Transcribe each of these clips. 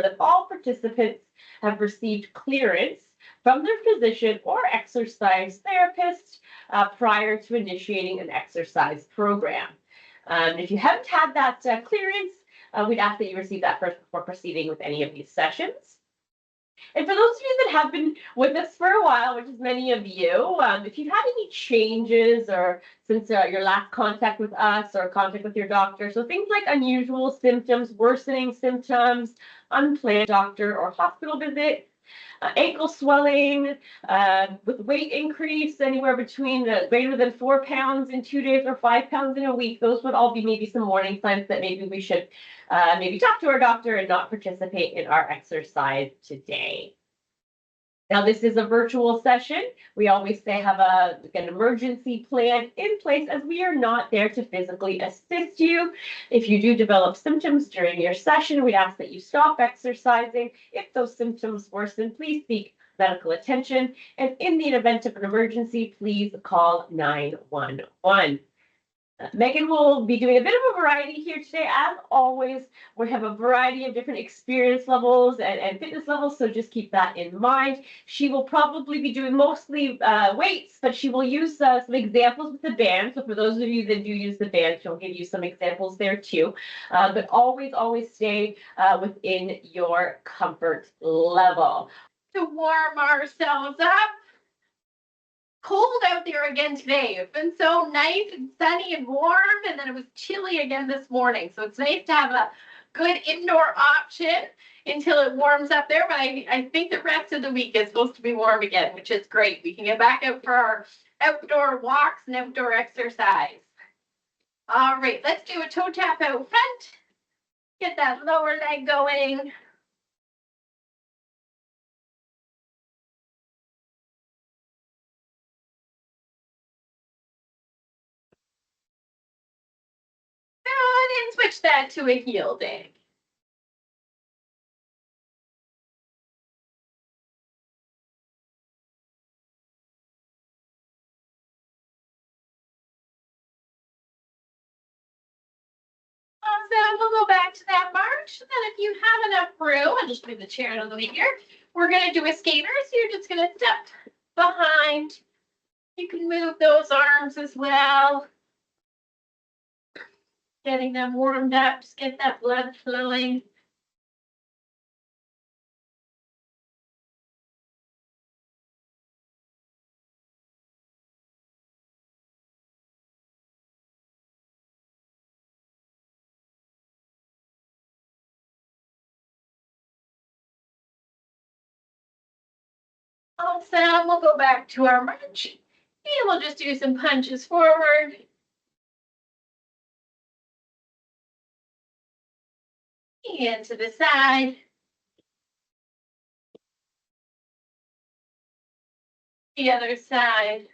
that all participants have received clearance from their physician or exercise therapist prior to initiating an exercise program. If you haven't had that clearance, we'd ask that you receive that first before proceeding with any of these sessions. And for those of you that have been with us for a while, which is many of you, if you've had any changes or since your last contact with us or contact with your doctor, so things like unusual symptoms, worsening symptoms, unplanned doctor or hospital visit, ankle swelling, with weight increase anywhere between greater than 4 pounds in 2 days or 5 pounds in a week, those would all be maybe some warning signs that maybe we should maybe talk to our doctor and not participate in our exercise today. Now, this is a virtual session. We always say have an emergency plan in place as we are not there to physically assist you. If you do develop symptoms during your session, we ask that you stop exercising. If those symptoms worsen, please seek medical attention. And in the event of an emergency, please call 911. Megan will be doing a bit of a variety here today. As always, we have a variety of different experience levels and fitness levels, so just keep that in mind. She will probably be doing mostly weights, but she will use some examples with the band. So for those of you that do use the band, she'll give you some examples there too. But always stay within your comfort level. To warm ourselves up. Cold out there again today. It's been so nice and sunny and warm, and then it was chilly again this morning. So it's nice to have a good indoor option until it warms up there. But I think the rest of the week is supposed to be warm again, which is great. We can get back out for our outdoor walks and outdoor exercise. All right, let's do a toe tap out front. Get that lower leg going. And switch that to a heel dig. Awesome. We'll go back to that march. And then if you have enough room, I'll just move the chair out of the way here. We're going to do a skater. So you're just going to step behind. You can move those arms as well. Getting them warmed up, just get that blood flowing. Awesome. We'll go back to our march and we'll just do some punches forward. And to the side. The other side.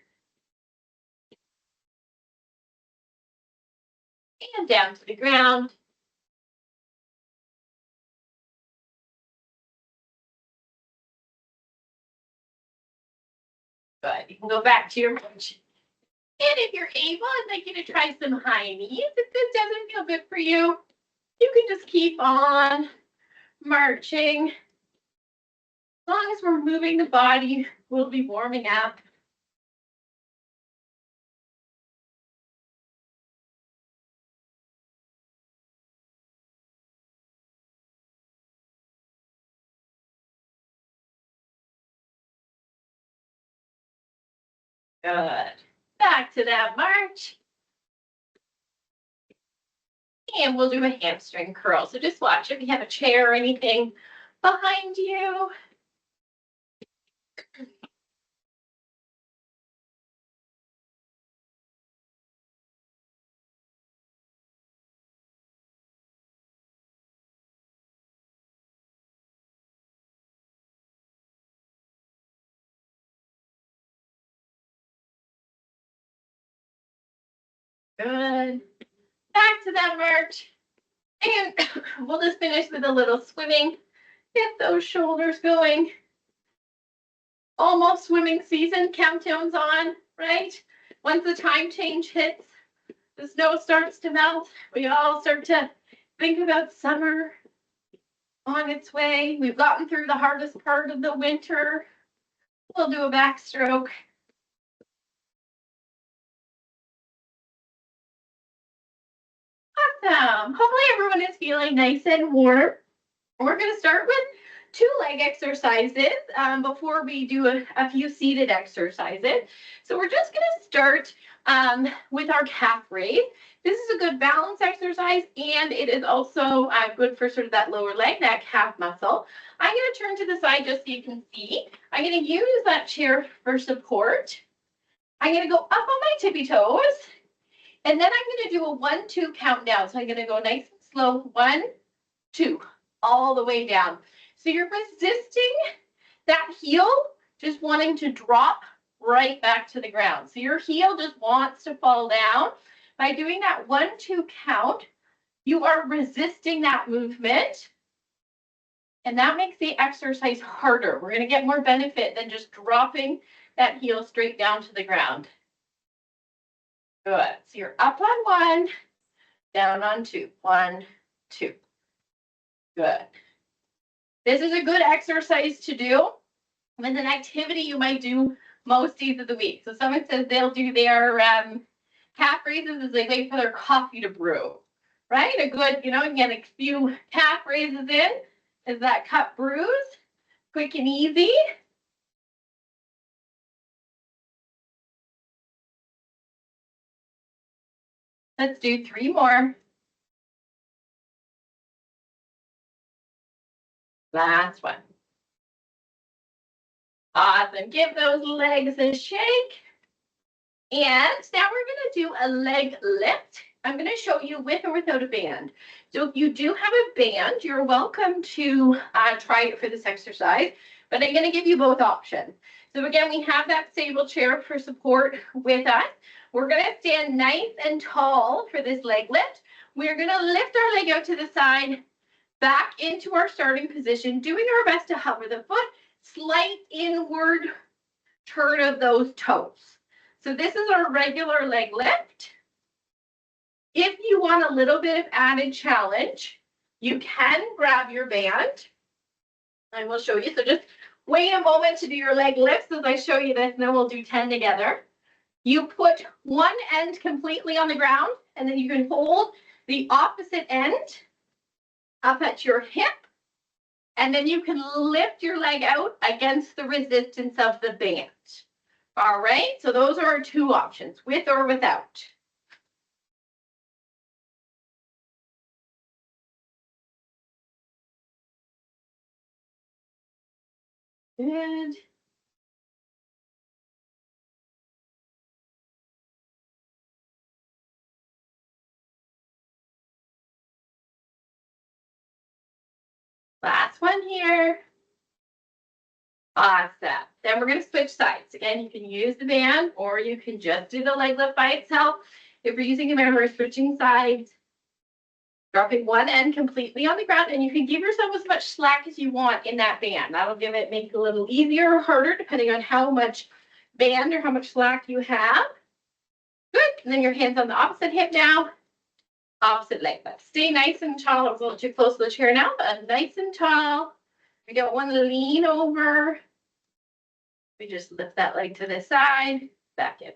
And down to the ground. Good. You can go back to your march. And if you're able, I'd like you to try some high knees. If this doesn't feel good for you, you can just keep on marching. As long as we're moving the body, we'll be warming up. Good. Back to that march. And we'll do a hamstring curl. So just watch if you have a chair or anything behind you. Good. Back to that march. And we'll just finish with a little swimming. Get those shoulders going. Almost swimming season, countdown's on, right? Once the time change hits, the snow starts to melt. We all start to think about summer. on its way. We've gotten through the hardest part of the winter. We'll do a backstroke. Awesome. Hopefully everyone is feeling nice and warm. We're going to start with 2 leg exercises before we do a few seated exercises. So we're just going to start with our calf raise. This is a good balance exercise, and it is also good for sort of that lower leg, that calf muscle. I'm going to turn to the side just so you can see. I'm going to use that chair for support. I'm going to go up on my tippy toes, and then I'm going to do a 1-2 count down. So I'm going to go nice and slow, 1, 2, all the way down. So you're resisting that heel just wanting to drop right back to the ground. So your heel just wants to fall down. By doing that 1-2 count, you are resisting that movement, and that makes the exercise harder. We're going to get more benefit than just dropping that heel straight down to the ground. Good. So you're up on 1, down on 2. 1, 2. Good. This is a good exercise to do with an activity you might do most days of the week. So someone says they'll do their calf raises as they wait for their coffee to brew, right? A good, get a few calf raises in as that cup brews, quick and easy. Let's do 3 more. Last one. Awesome. Give those legs a shake. And now we're going to do a leg lift. I'm going to show you with or without a band. So if you do have a band, you're welcome to try it for this exercise, but I'm going to give you both options. So again, we have that stable chair for support with us. We're going to stand nice and tall for this leg lift. We're going to lift our leg out to the side, back into our starting position, doing our best to hover the foot, slight inward turn of those toes. So this is our regular leg lift. If you want a little bit of added challenge, you can grab your band. I will show you. So just wait a moment to do your leg lifts as I show you this, and then we'll do 10 together. You put one end completely on the ground, and then you can hold the opposite end up at your hip, and then you can lift your leg out against the resistance of the band. All right, so those are our 2 options, with or without. Good. Last one here. Awesome. Then we're going to switch sides. Again, you can use the band or you can just do the leg lift by itself. If you're using a band, we're switching sides, dropping one end completely on the ground, and you can give yourself as much slack as you want in that band. That'll make it a little easier or harder depending on how much band or how much slack you have. Good. And then your hands on the opposite hip now. Opposite leg lift. Stay nice and tall. I was a little too close to the chair now, but nice and tall. We don't want to lean over. We just lift that leg to the side, back in.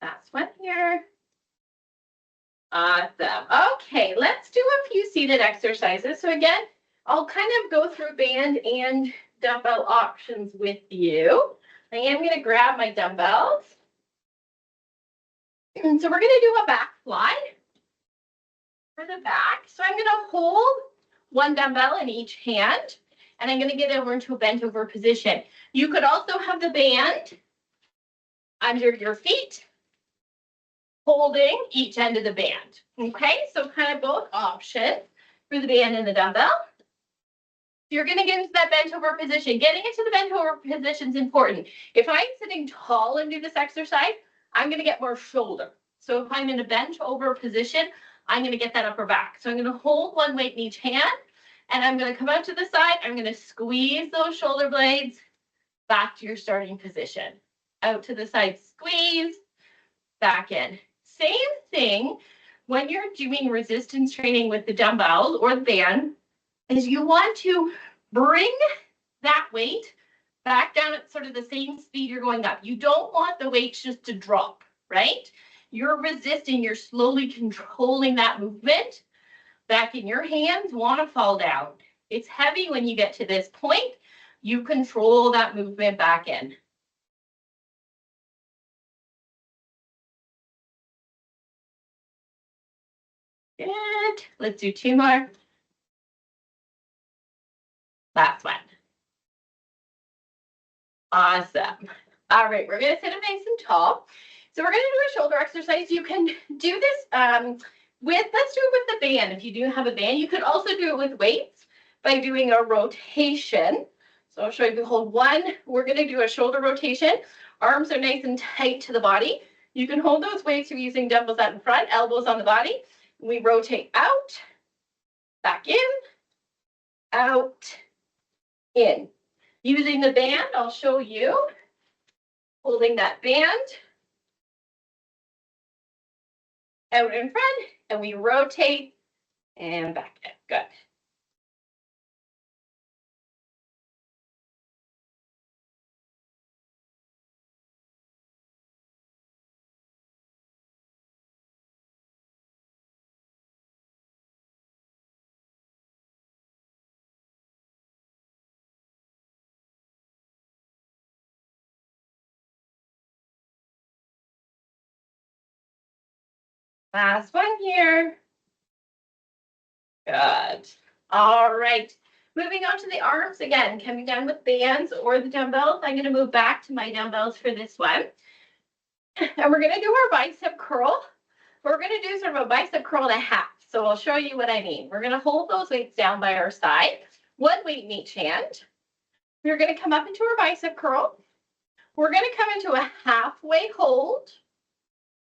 Last one here. Awesome. Okay, let's do a few seated exercises. So again, I'll kind of go through band and dumbbell options with you. I am going to grab my dumbbells. And so we're going to do a back fly for the back. So I'm going to hold one dumbbell in each hand, and I'm going to get over into a bent over position. You could also have the band under your feet, holding each end of the band. Okay, so kind of both options for the band and the dumbbell. You're going to get into that bent over position. Getting into the bent over position is important. If I'm sitting tall and do this exercise, I'm going to get more shoulder. So if I'm in a bent over position, I'm going to get that upper back. So I'm going to hold one weight in each hand. And I'm going to come out to the side. I'm going to squeeze those shoulder blades back to your starting position. Out to the side, squeeze, back in. Same thing when you're doing resistance training with the dumbbells or the band, is you want to bring that weight back down at sort of the same speed you're going up. You don't want the weights just to drop, right? You're resisting, you're slowly controlling that movement. Back in your hands, want to fall down. It's heavy when you get to this point. You control that movement back in. Good. Let's do 2 more. Last one. Awesome. All right, we're going to sit up nice and tall. So we're going to do a shoulder exercise. You can do this let's do it with the band. If you do have a band, you could also do it with weights by doing a rotation. So I'll show you, hold one. We're going to do a shoulder rotation. Arms are nice and tight to the body. You can hold those weights. You're using dumbbells out in front, elbows on the body. We rotate out, back in, out, in. Using the band, I'll show you. Holding that band out in front, and we rotate and back in. Good. Last one here. Good. All right. Moving on to the arms again, coming down with bands or the dumbbells. I'm going to move back to my dumbbells for this one. And we're going to do our bicep curl. We're going to do sort of a bicep curl and a half. So I'll show you what I mean. We're going to hold those weights down by our side. One weight in each hand. We're going to come up into our bicep curl. We're going to come into a halfway hold.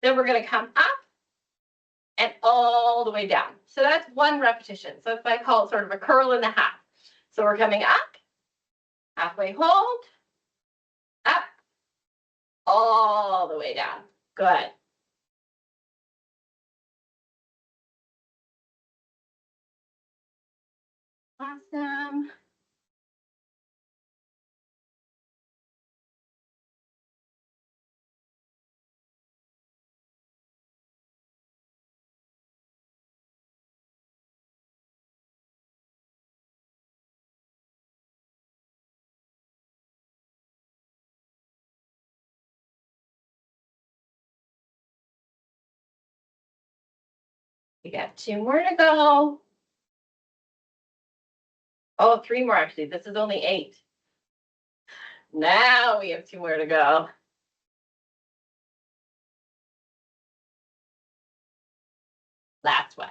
Then we're going to come up and all the way down. So that's one repetition. So if I call it sort of a curl and a half. So we're coming up, halfway hold, up, all the way down. Good. Awesome. We got 2 more to go. Oh, 3 more actually. This is only 8. Now we have 2 more to go. Last one.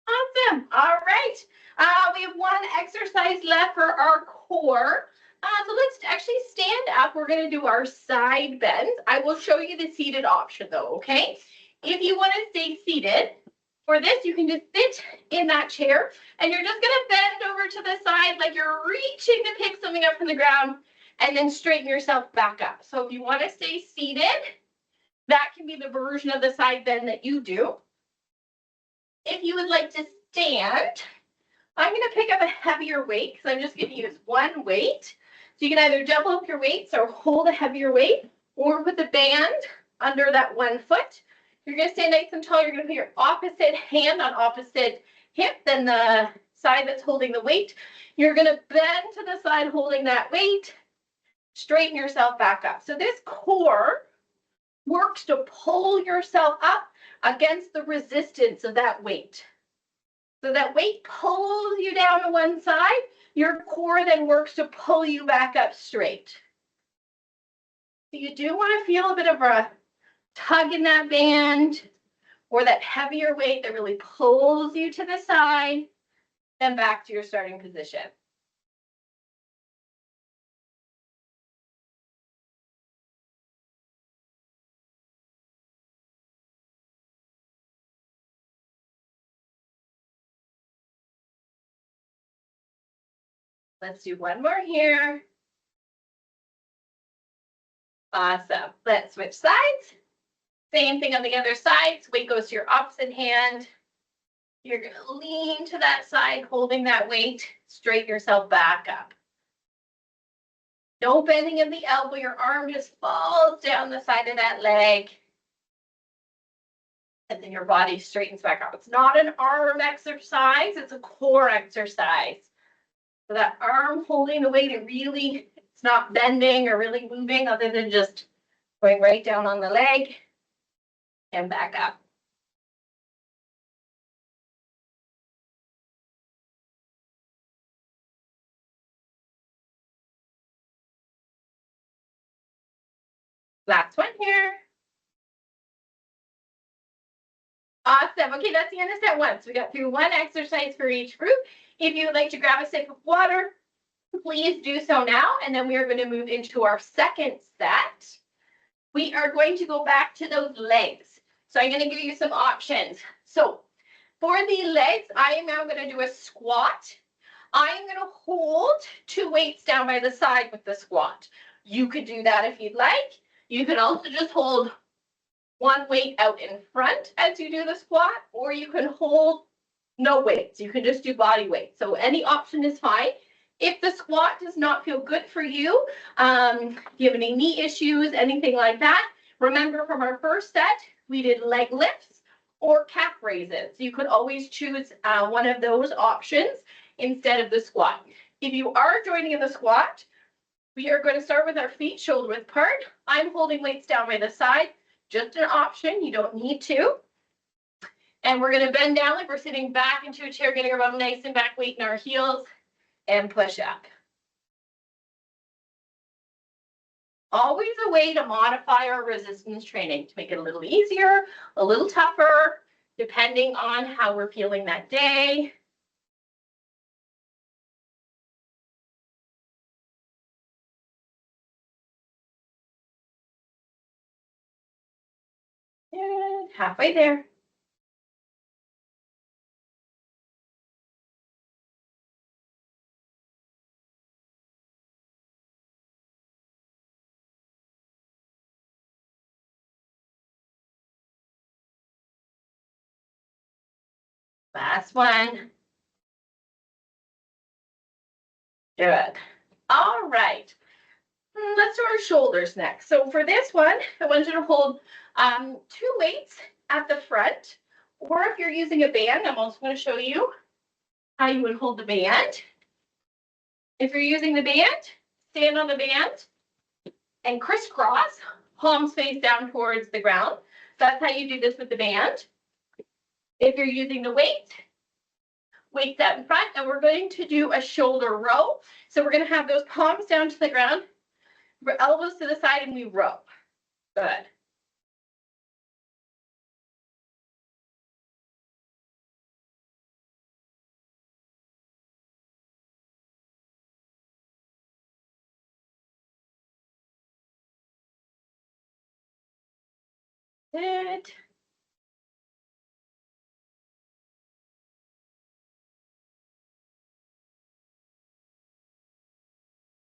Awesome. All right. We have one exercise left for our core. So let's actually stand up. We're going to do our side bends. I will show you the seated option though, okay? If you want to stay seated, for this, you can just sit in that chair and you're just going to bend over to the side like you're reaching to pick something up from the ground and then straighten yourself back up. So if you want to stay seated, that can be the version of the side bend that you do. If you would like to stand, I'm going to pick up a heavier weight because I'm just going to use one weight. So you can either double up your weights or hold a heavier weight or put the band under that one foot. You're going to stay nice and tall. You're going to put your opposite hand on opposite hip than the side that's holding the weight. You're going to bend to the side holding that weight. Straighten yourself back up. So this core works to pull yourself up against the resistance of that weight. So that weight pulls you down to one side. Your core then works to pull you back up straight. So you do want to feel a bit of a tug in that band or that heavier weight that really pulls you to the side, then back to your starting position. Let's do one more here. Awesome. Let's switch sides. Same thing on the other side. So weight goes to your opposite hand. You're going to lean to that side, holding that weight. Straighten yourself back up. No bending of the elbow. Your arm just falls down the side of that leg. And then your body straightens back up. It's not an arm exercise. It's a core exercise. So that arm holding the weight, it's not bending or really moving other than just going right down on the leg and back up. Last one here. Awesome. Okay, that's the end of set one. So we got through one exercise for each group. If you would like to grab a sip of water, please do so now. And then we are going to move into our second set. We are going to go back to those legs. So I'm going to give you some options. So for the legs, I am now going to do a squat. I am going to hold 2 weights down by the side with the squat. You could do that if you'd like. You could also just hold 1 weight out in front as you do the squat, or you can hold no weights. You can just do body weight. So any option is fine. If the squat does not feel good for you, if you have any knee issues, anything like that, remember from our first set, we did leg lifts or calf raises. You could always choose one of those options instead of the squat. If you are joining in the squat, we are going to start with our feet shoulder width apart. I'm holding weights down by the side. Just an option. You don't need to. And we're going to bend down like we're sitting back into a chair, getting our bum nice and back, weight in our heels, and push up. Always a way to modify our resistance training to make it a little easier, a little tougher, depending on how we're feeling that day. And halfway there. Last one. Good. All right. Let's do our shoulders next. So for this one, I want you to hold 2 weights at the front, or if you're using a band, I'm also going to show you how you would hold the band. If you're using the band, stand on the band and crisscross, palms face down towards the ground. That's how you do this with the band. If you're using the weights out in front, and we're going to do a shoulder row. So we're going to have those palms down to the ground, elbows to the side, and we row. Good. Good.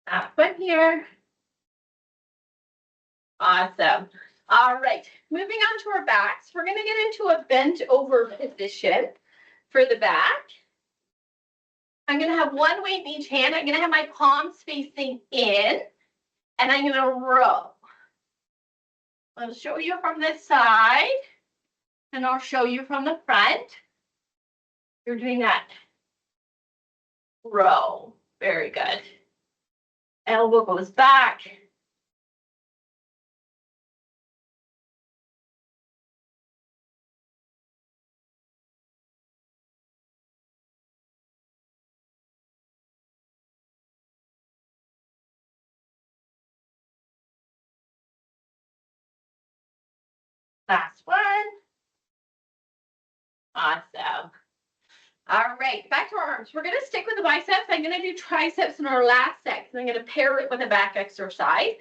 That one here. Awesome. All right, moving on to our backs. We're going to get into a bent over position for the back. I'm going to have 1 weight in each hand. I'm going to have my palms facing in, and I'm going to row. I'll show you from this side, and I'll show you from the front. You're doing that row. Very good. Elbow goes back. Last one. Awesome. All right, back to our arms. We're going to stick with the biceps. I'm going to do triceps in our last set because I'm going to pair it with a back exercise.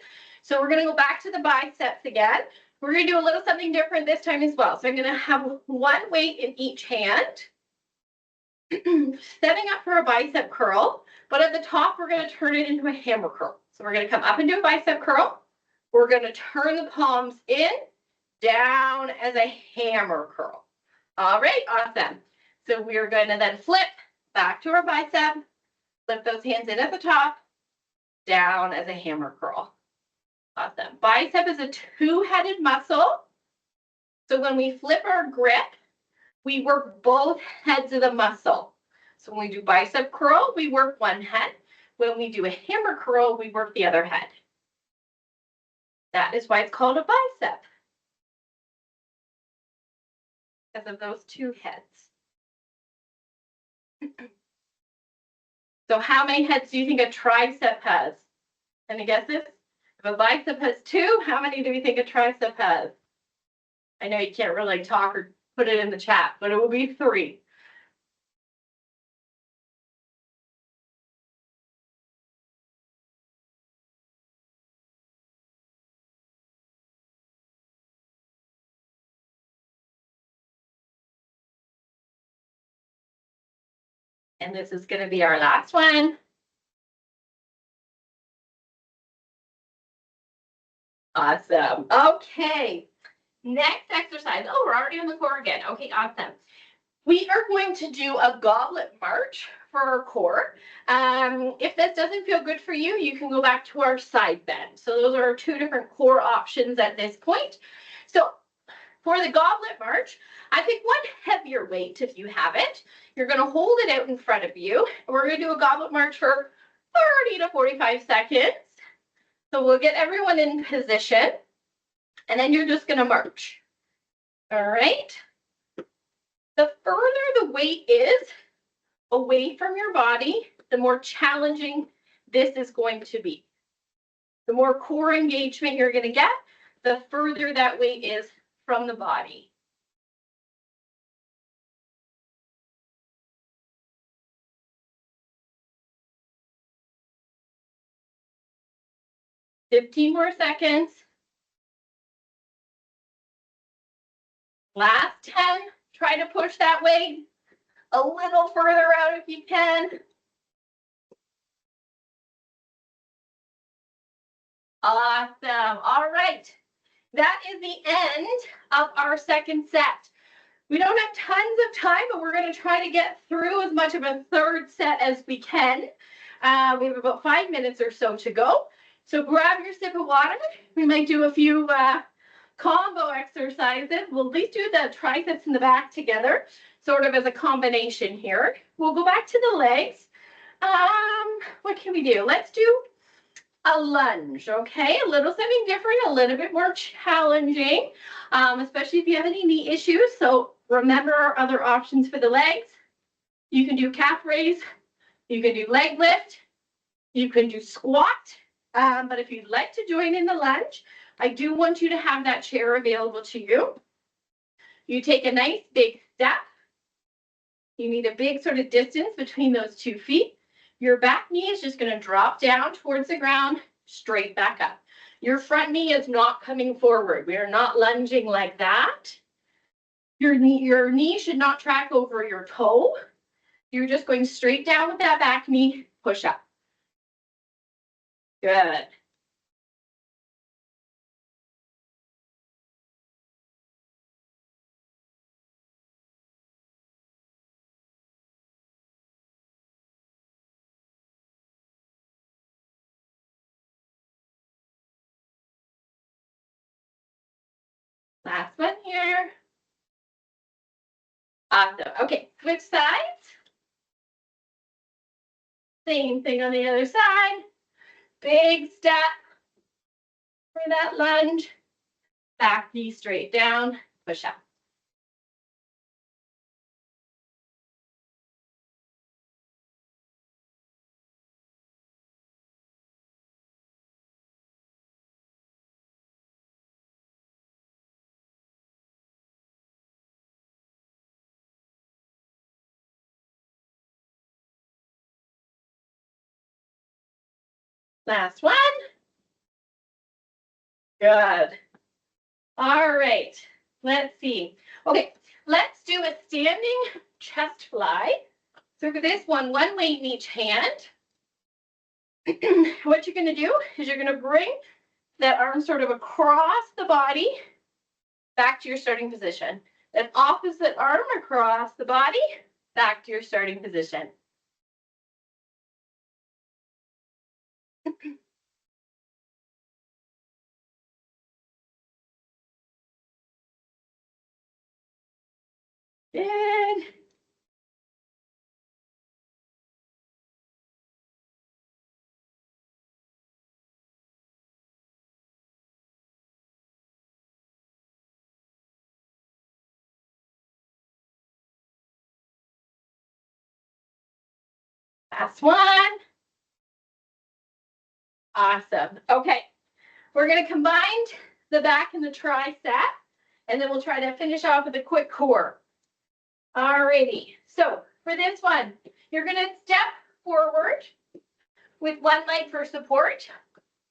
So we're going to go back to the biceps again. We're going to do a little something different this time as well. So I'm going to have 1 weight in each hand. setting up for a bicep curl, but at the top, we're going to turn it into a hammer curl. So we're going to come up and do a bicep curl. We're going to turn the palms in, down as a hammer curl. All right, awesome. So we're going to then flip back to our bicep, flip those hands in at the top, down as a hammer curl. Awesome. Bicep is a two-headed muscle. So when we flip our grip, we work both heads of the muscle. So when we do bicep curl, we work one head. When we do a hammer curl, we work the other head. That is why it's called a bicep, because of those two heads. So how many heads do you think a tricep has? Any guesses? If a bicep has two, how many do we think a tricep has? I know you can't really talk or put it in the chat, but it will be 3. And this is going to be our last one. Awesome. Okay. Next exercise. Oh, we're already on the core again. Okay, awesome. We are going to do a goblet march for our core. If this doesn't feel good for you, you can go back to our side bend. So those are our 2 different core options at this point. So for the goblet march, I pick one heavier weight if you have it. You're going to hold it out in front of you. We're going to do a goblet march for 30 to 45 seconds. So we'll get everyone in position, and then you're just going to march. All right. The further the weight is away from your body, the more challenging this is going to be. The more core engagement you're going to get, the further that weight is from the body. "15 more seconds. Last 10. Try to push that weight a little further out if you can. Awesome. All right. That is the end of our second set. We don't have tons of time, but we're going to try to get through as much of a third set as we can. We have about 5 minutes or so to go. So grab your sip of water. We might do a few combo exercises. We'll at least do the triceps in the back together, sort of as a combination here. We'll go back to the legs. What can we do? Let's do a lunge, okay? A little something different, a little bit more challenging, especially if you have any knee issues. So remember our other options for the legs. You can do calf raise, you can do leg lift, you can do squat. But if you'd like to join in the lunge, I do want you to have that chair available to you. You take a nice big step. You need a big sort of distance between those 2 feet. Your back knee is just going to drop down towards the ground, straight back up. Your front knee is not coming forward. We are not lunging like that. Your knee should not track over your toe. You're just going straight down with that back knee, push up. Good. Last one here. Awesome. Okay, switch sides. Same thing on the other side. Big step for that lunge. Back knee straight down, push up. Last one. Good. All right. Let's see. Okay, let's do a standing chest fly. So for this one weight in each hand. What you're going to do is you're going to bring that arm sort of across the body back to your starting position. That opposite arm across the body back to your starting position. Good. Last one. Awesome. Okay. We're going to combine the back and the tricep, and then we'll try to finish off with a quick core. Alrighty. So for this one, you're going to step forward with one leg for support.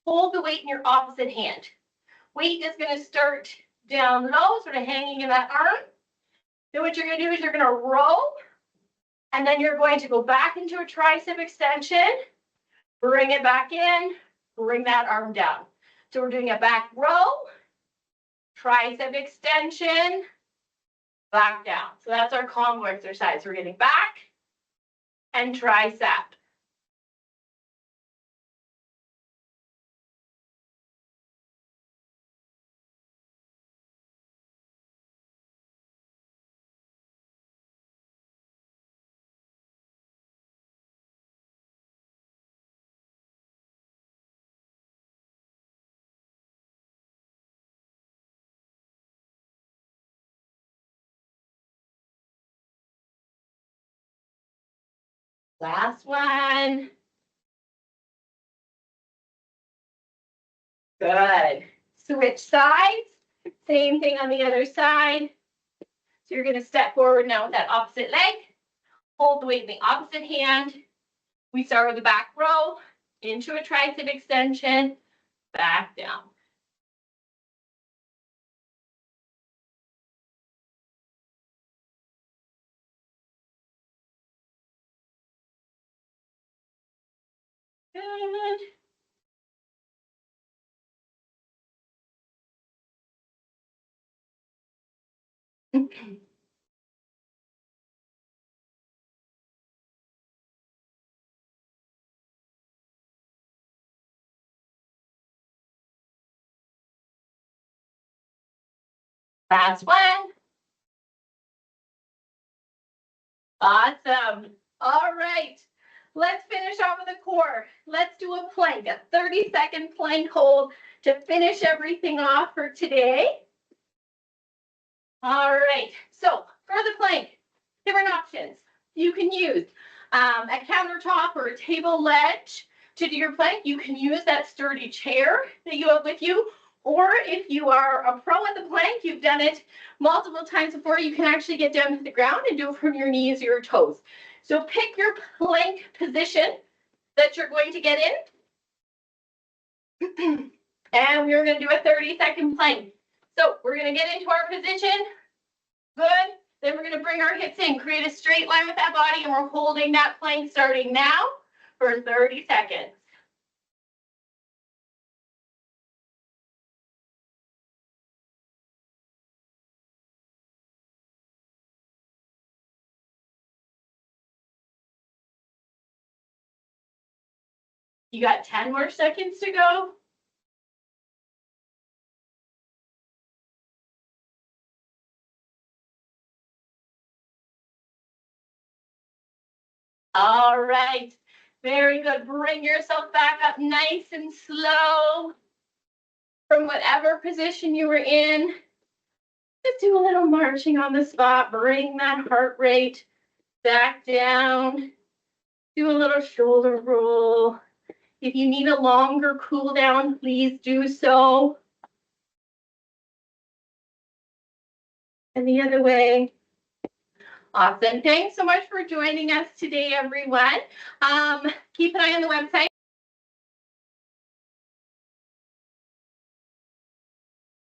Hold the weight in your opposite hand. Weight is going to start down low, sort of hanging in that arm. Then what you're going to do is you're going to roll, and then you're going to go back into a tricep extension, bring it back in, bring that arm down. So we're doing a back row, tricep extension, back down. So that's our combo exercise. We're getting back and tricep. Last one. Good. Switch sides. Same thing on the other side. So you're going to step forward now with that opposite leg. Hold the weight in the opposite hand. We start with the back row, into a tricep extension, back down. Good. Last one. Awesome. All right. Let's finish off with a core. Let's do a plank, a 30-second plank hold to finish everything off for today. All right. So for the plank, different options. You can use a countertop or a table ledge to do your plank. You can use that sturdy chair that you have with you. Or if you are a pro at the plank, you've done it multiple times before, you can actually get down to the ground and do it from your knees or your toes. So pick your plank position that you're going to get in. And we're going to do a 30-second plank. So we're going to get into our position. Good. Then we're going to bring our hips in, create a straight line with that body, and we're holding that plank starting now for 30 seconds. You got 10 more seconds to go. All right. Very good. Bring yourself back up nice and slow from whatever position you were in. Just do a little marching on the spot. Bring that heart rate back down. Do a little shoulder roll. If you need a longer cool down, please do so. And the other way. Awesome. Thanks so much for joining us today, everyone. Keep an eye on the website.